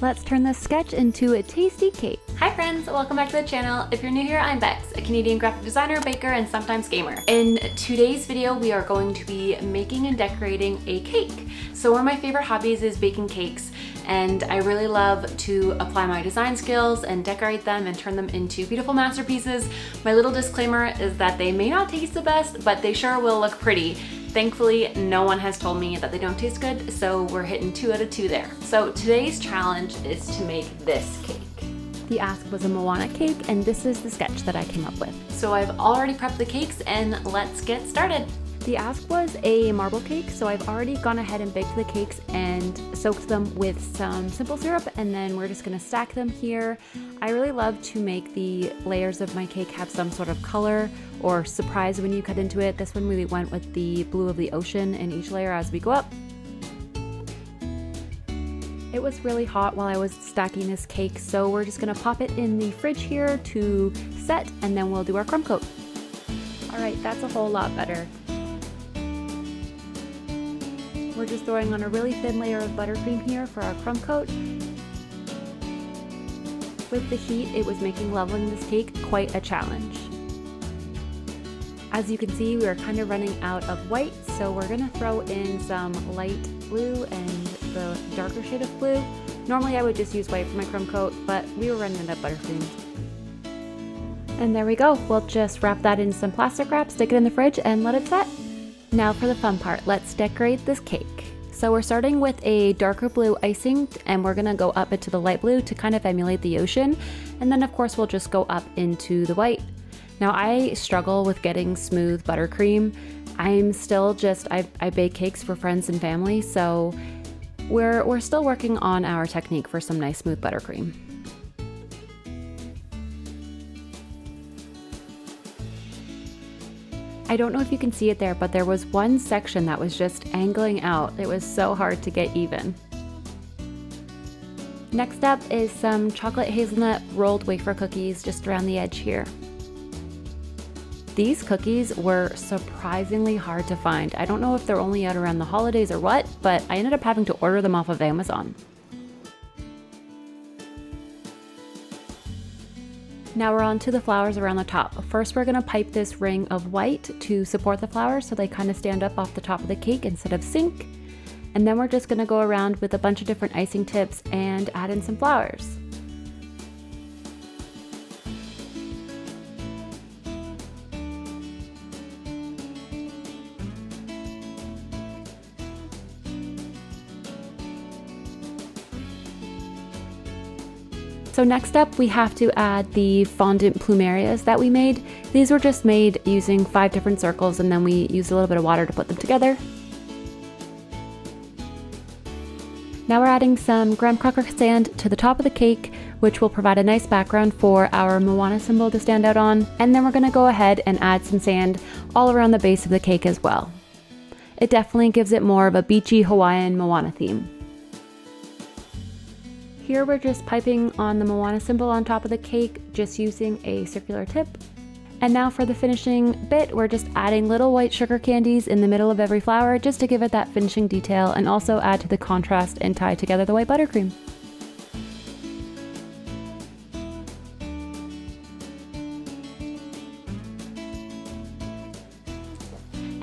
Let's turn this sketch into a tasty cake. Hi friends, welcome back to the channel. If you're new here, I'm Bex, a Canadian graphic designer, baker, and sometimes gamer. In today's video, we are going to be making and decorating a cake. So one of my favorite hobbies is baking cakes, and I really love to apply my design skills and decorate them and turn them into beautiful masterpieces. My little disclaimer is that they may not taste the best, but they sure will look pretty. Thankfully, no one has told me that they don't taste good, so we're hitting 2 out of 2 there. So today's challenge is to make this cake. The ask was a Moana cake, and this is the sketch that I came up with. So I've already prepped the cakes, and let's get started. The ask was a marble cake, so I've already gone ahead and baked the cakes and soaked them with some simple syrup, and then we're just gonna stack them here. I really love to make the layers of my cake have some sort of color or surprise when you cut into it. This one really went with the blue of the ocean in each layer as we go up. It was really hot while I was stacking this cake, so we're just gonna pop it in the fridge here to set, and then we'll do our crumb coat. All right, that's a whole lot better. We're just throwing on a really thin layer of buttercream here for our crumb coat. With the heat, it was making leveling this cake quite a challenge. As you can see, we are kind of running out of white, so we're gonna throw in some light blue and the darker shade of blue. Normally I would just use white for my crumb coat, but we were running out of buttercream. And there we go. We'll just wrap that in some plastic wrap, stick it in the fridge, and let it set. Now for the fun part, let's decorate this cake. So we're starting with a darker blue icing, and we're gonna go up into the light blue to kind of emulate the ocean. And then of course we'll just go up into the white. Now I struggle with getting smooth buttercream. I'm still just, I bake cakes for friends and family, so we're still working on our technique for some nice smooth buttercream. I don't know if you can see it there, but there was one section that was just angling out. It was so hard to get even. Next up is some chocolate hazelnut rolled wafer cookies just around the edge here. These cookies were surprisingly hard to find. I don't know if they're only out around the holidays or what, but I ended up having to order them off of Amazon. Now we're on to the flowers around the top. First, we're gonna pipe this ring of white to support the flowers so they kind of stand up off the top of the cake instead of sink. And then we're just gonna go around with a bunch of different icing tips and add in some flowers. So next up, we have to add the Fondant Plumerias that we made. These were just made using 5 different circles, and then we used a little bit of water to put them together. Now we're adding some graham cracker sand to the top of the cake, which will provide a nice background for our Moana symbol to stand out on. And then we're gonna go ahead and add some sand all around the base of the cake as well. It definitely gives it more of a beachy Hawaiian Moana theme. Here we're just piping on the Moana symbol on top of the cake, just using a circular tip. And now for the finishing bit, we're just adding little white sugar candies in the middle of every flower just to give it that finishing detail and also add to the contrast and tie together the white buttercream.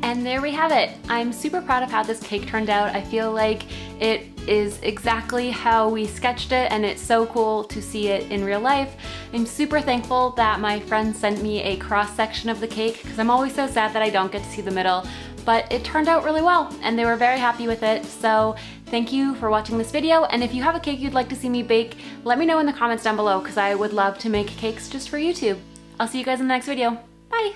And there we have it. I'm super proud of how this cake turned out. I feel like it is exactly how we sketched it, and it's so cool to see it in real life. I'm super thankful that my friend sent me a cross section of the cake because I'm always so sad that I don't get to see the middle, but it turned out really well and they were very happy with it. So thank you for watching this video, and if you have a cake you'd like to see me bake, let me know in the comments down below because I would love to make cakes just for YouTube. I'll see you guys in the next video. Bye!